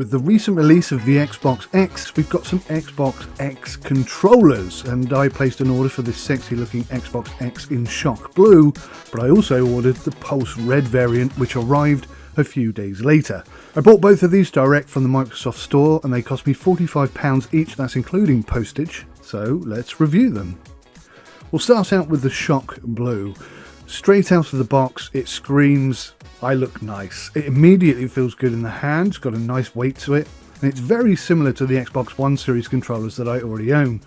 With the recent release of the Xbox X, we've got some Xbox X controllers, and I placed an order for this sexy looking Xbox X in shock blue, but I also ordered the Pulse Red variant, which arrived a few days later. I bought both of these direct from the Microsoft Store, and they cost me £45 each, that's including postage, so let's review them. We'll start out with the shock blue. Straight out of the box, it screams, I look nice. It immediately feels good in the hand, it's got a nice weight to it, and it's very similar to the Xbox One series controllers that I already own.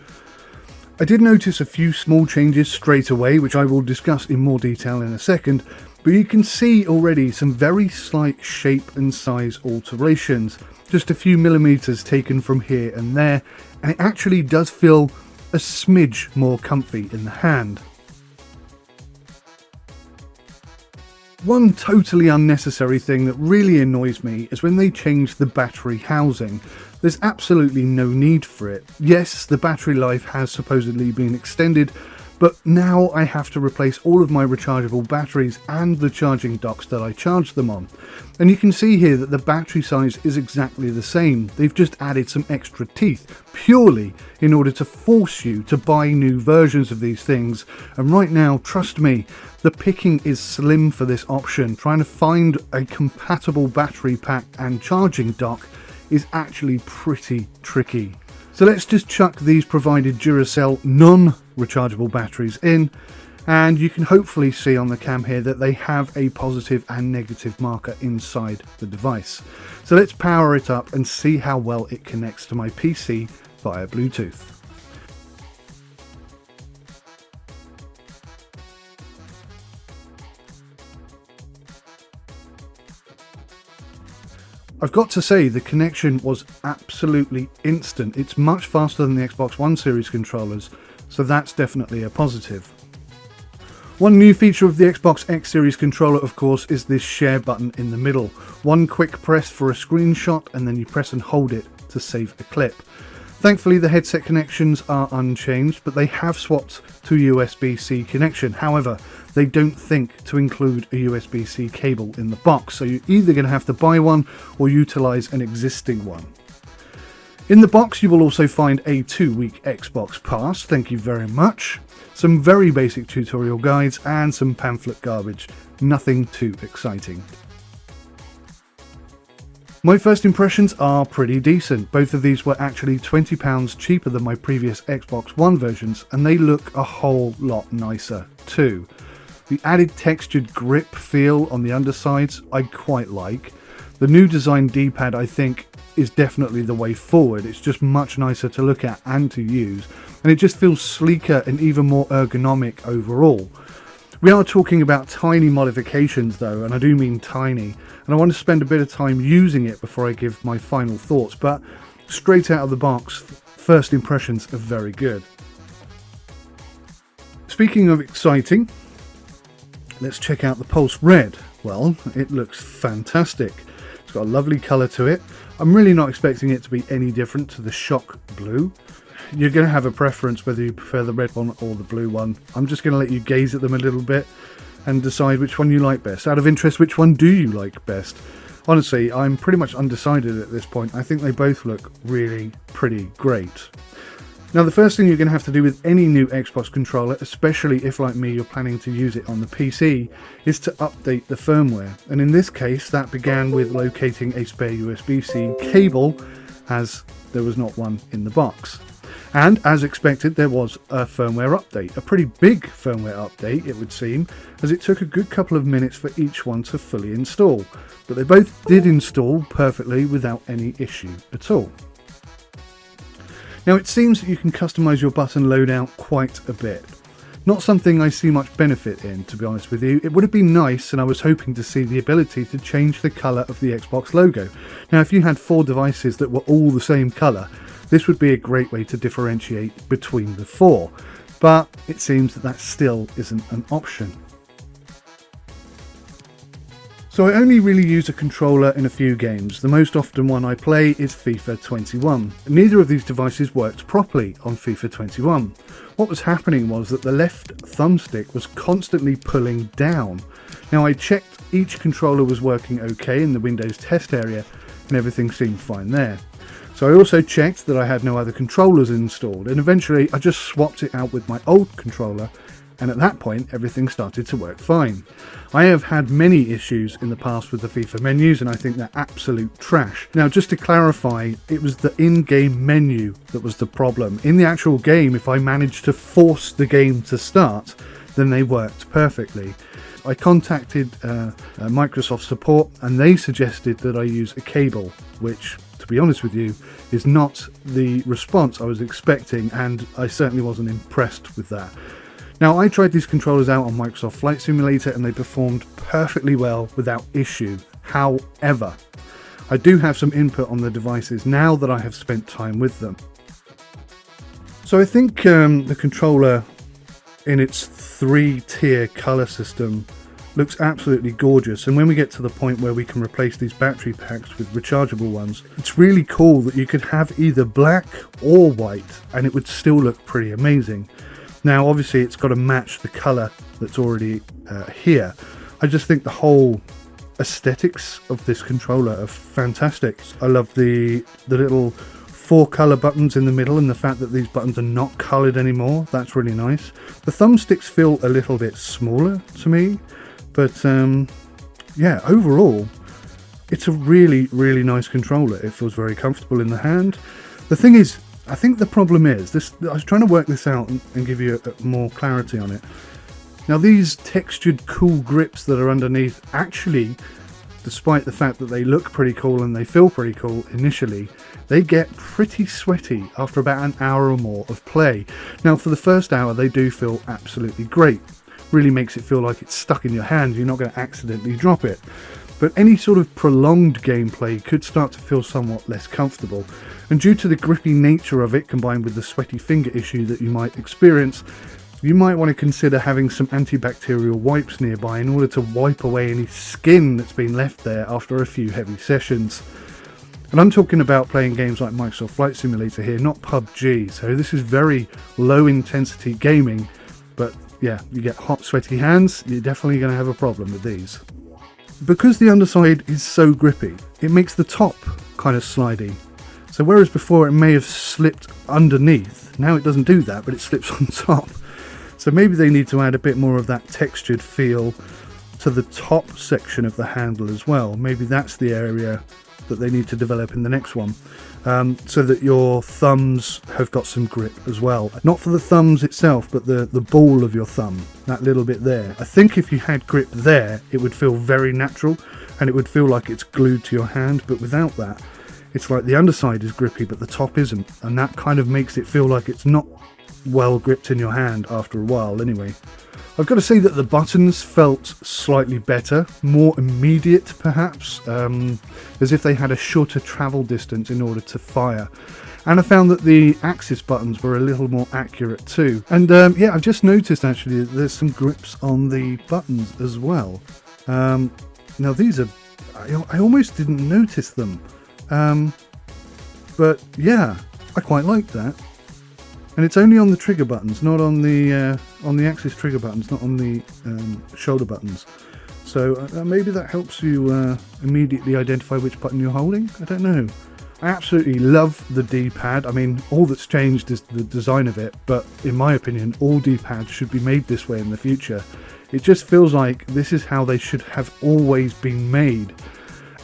I did notice a few small changes straight away, which I will discuss in more detail in a second, but you can see already some very slight shape and size alterations, just a few millimeters taken from here and there, and it actually does feel a smidge more comfy in the hand. One totally unnecessary thing that really annoys me is when they change the battery housing. There's absolutely no need for it. Yes, the battery life has supposedly been extended, but now I have to replace all of my rechargeable batteries and the charging docks that I charge them on. And you can see here that the battery size is exactly the same. They've just added some extra teeth, purely in order to force you to buy new versions of these things. And right now, trust me, the picking is slim for this option. Trying to find a compatible battery pack and charging dock is actually pretty tricky. So let's just chuck these provided Duracell non-rechargeable batteries in, and you can hopefully see on the cam here that they have a positive and negative marker inside the device. So let's power it up and see how well it connects to my PC via Bluetooth. I've got to say, the connection was absolutely instant. It's much faster than the Xbox One series controllers, so that's definitely a positive. One new feature of the Xbox X series controller, of course, is this share button in the middle. One quick press for a screenshot, and then you press and hold it to save a clip. Thankfully, the headset connections are unchanged, but they have swapped to USB-C connection. However, they don't think to include a USB-C cable in the box, so you're either going to have to buy one or utilize an existing one. In the box, you will also find a 2-week Xbox Pass, thank you very much, some very basic tutorial guides, and some pamphlet garbage. Nothing too exciting. My first impressions are pretty decent. Both of these were actually £20 cheaper than my previous Xbox One versions, and they look a whole lot nicer too. The added textured grip feel on the undersides I quite like. The new design D-pad, I think, is definitely the way forward. It's just much nicer to look at and to use, and it just feels sleeker and even more ergonomic overall. We are talking about tiny modifications though, and I do mean tiny, and I want to spend a bit of time using it before I give my final thoughts, but straight out of the box, first impressions are very good. Speaking of exciting, let's check out the Pulse Red. Well, it looks fantastic. It's got a lovely colour to it. I'm really not expecting it to be any different to the shock blue. You're going to have a preference whether you prefer the red one or the blue one. I'm just going to let you gaze at them a little bit and decide which one you like best. Out of interest, which one do you like best? Honestly, I'm pretty much undecided at this point. I think they both look really pretty great. Now, the first thing you're going to have to do with any new Xbox controller, especially if like me you're planning to use it on the PC, is to update the firmware. And in this case, that began with locating a spare USB-C cable, as there was not one in the box. And as expected, there was a firmware update, a pretty big firmware update it would seem, as it took a good couple of minutes for each one to fully install. But they both did install perfectly without any issue at all. Now, it seems that you can customize your button loadout quite a bit. Not something I see much benefit in, to be honest with you. It would have been nice, and I was hoping to see the ability to change the colour of the Xbox logo. Now, if you had 4 devices that were all the same colour, this would be a great way to differentiate between the 4, but it seems that that still isn't an option. So I only really use a controller in a few games. The most often one I play is FIFA 21. Neither of these devices worked properly on FIFA 21. What was happening was that the left thumbstick was constantly pulling down. Now, I checked each controller was working okay in the Windows test area, and everything seemed fine there. So I also checked that I had no other controllers installed, and eventually I just swapped it out with my old controller, and at that point everything started to work fine. I have had many issues in the past with the FIFA menus, and I think they're absolute trash. Now, just to clarify, it was the in-game menu that was the problem. In the actual game, if I managed to force the game to start, then they worked perfectly. I contacted Microsoft support, and they suggested that I use a cable, which, to be honest with you, is not the response I was expecting, and I certainly wasn't impressed with that. Now, I tried these controllers out on Microsoft Flight Simulator, and they performed perfectly well without issue. However, I do have some input on the devices now that I have spent time with them. So I think the controller in its 3-tier colour system looks absolutely gorgeous, and when we get to the point where we can replace these battery packs with rechargeable ones, it's really cool that you could have either black or white and it would still look pretty amazing. Now obviously it's got to match the colour that's already here. I just think the whole aesthetics of this controller are fantastic. I love the little 4 colour buttons in the middle, and the fact that these buttons are not coloured anymore, that's really nice. The thumbsticks feel a little bit smaller to me, but yeah, overall it's a really, really nice controller. It feels very comfortable in the hand. The thing is, I think the problem is this. I was trying to work this out and give you more clarity on it. Now, these textured cool grips that are underneath, actually, despite the fact that they look pretty cool and they feel pretty cool initially, they get pretty sweaty after about an hour or more of play. Now, for the first hour, they do feel absolutely great. Really makes it feel like it's stuck in your hand. You're not going to accidentally drop it. But any sort of prolonged gameplay could start to feel somewhat less comfortable. And due to the grippy nature of it, combined with the sweaty finger issue that you might experience, you might want to consider having some antibacterial wipes nearby in order to wipe away any skin that's been left there after a few heavy sessions. And I'm talking about playing games like Microsoft Flight Simulator here, not PUBG, so this is very low intensity gaming, but yeah, you get hot sweaty hands, you're definitely going to have a problem with these. Because the underside is so grippy, it makes the top kind of slidey. So whereas before it may have slipped underneath, now it doesn't do that, but it slips on top. So maybe they need to add a bit more of that textured feel to the top section of the handle as well. Maybe that's the area that they need to develop in the next one, so that your thumbs have got some grip as well. Not for the thumbs itself, but the ball of your thumb, that little bit there. I think if you had grip there, it would feel very natural and it would feel like it's glued to your hand, but without that, it's like the underside is grippy but the top isn't, and that kind of makes it feel like it's not well gripped in your hand after a while anyway. I've got to say that the buttons felt slightly better, more immediate perhaps, as if they had a shorter travel distance in order to fire. And I found that the axis buttons were a little more accurate too. And yeah, I've just noticed actually that there's some grips on the buttons as well. Now these are, I almost didn't notice them. But yeah, I quite like that. And it's only on the trigger buttons, not on the axis trigger buttons, not on the shoulder buttons. So maybe that helps you immediately identify which button you're holding. I don't know. I absolutely love the D-pad. I mean, all that's changed is the design of it, but in my opinion, all D-pads should be made this way in the future. It just feels like this is how they should have always been made.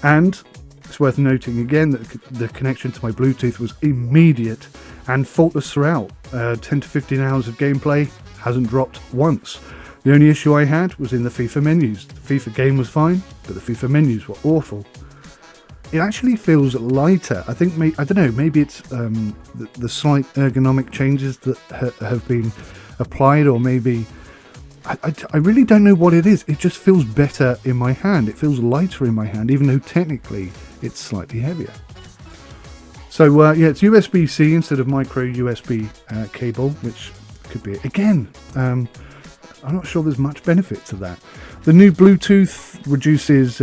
And it's worth noting again that the connection to my Bluetooth was immediate and faultless throughout. 10 to 15 hours of gameplay hasn't dropped once. The only issue I had was in the FIFA menus. The FIFA game was fine, but the FIFA menus were awful. It actually feels lighter. I think, I don't know, maybe it's the slight ergonomic changes that have been applied, or maybe, I really don't know what it is. It just feels better in my hand. It feels lighter in my hand, even though technically it's slightly heavier. So yeah, it's USB-C instead of micro USB cable, which could be it. Again, I'm not sure there's much benefit to that. The new Bluetooth reduces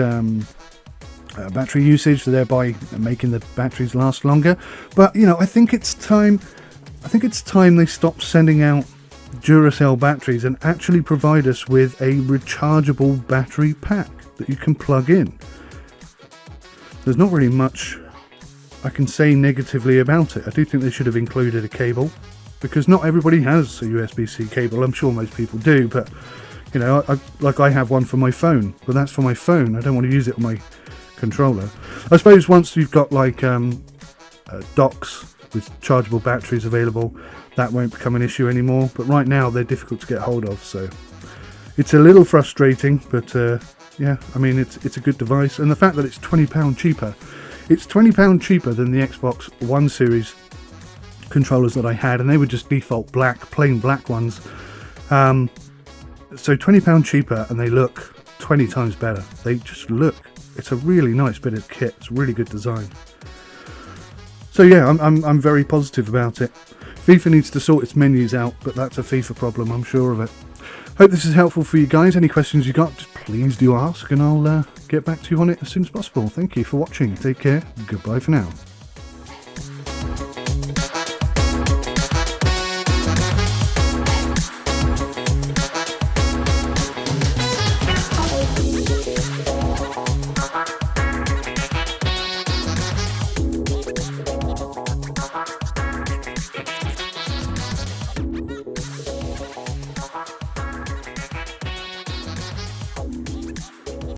battery usage, thereby making the batteries last longer. But you know, I think it's time they stop sending out Duracell batteries and actually provide us with a rechargeable battery pack that you can plug in. there's not really much I can say negatively about it. I do think they should have included a cable, because not everybody has a USB-C cable. I'm sure most people do, but you know, I have one for my phone, but that's for my phone. I don't want to use it on my controller. I suppose once you've got like docks with chargeable batteries available, that won't become an issue anymore, but right now they're difficult to get hold of, so it's a little frustrating, but yeah, I mean, it's a good device, and the fact that it's £20 cheaper, it's £20 cheaper than the Xbox One Series controllers that I had, and they were just default black, plain black ones. So £20 cheaper, and they look 20 times better. They just look, it's a really nice bit of kit. It's really good design. So yeah, I'm very positive about it. FIFA needs to sort its menus out, but that's a FIFA problem, I'm sure of it. Hope this is helpful for you guys. Any questions you got, just please do ask, and I'll get back to you on it as soon as possible. Thank you for watching. Take care. Goodbye for now.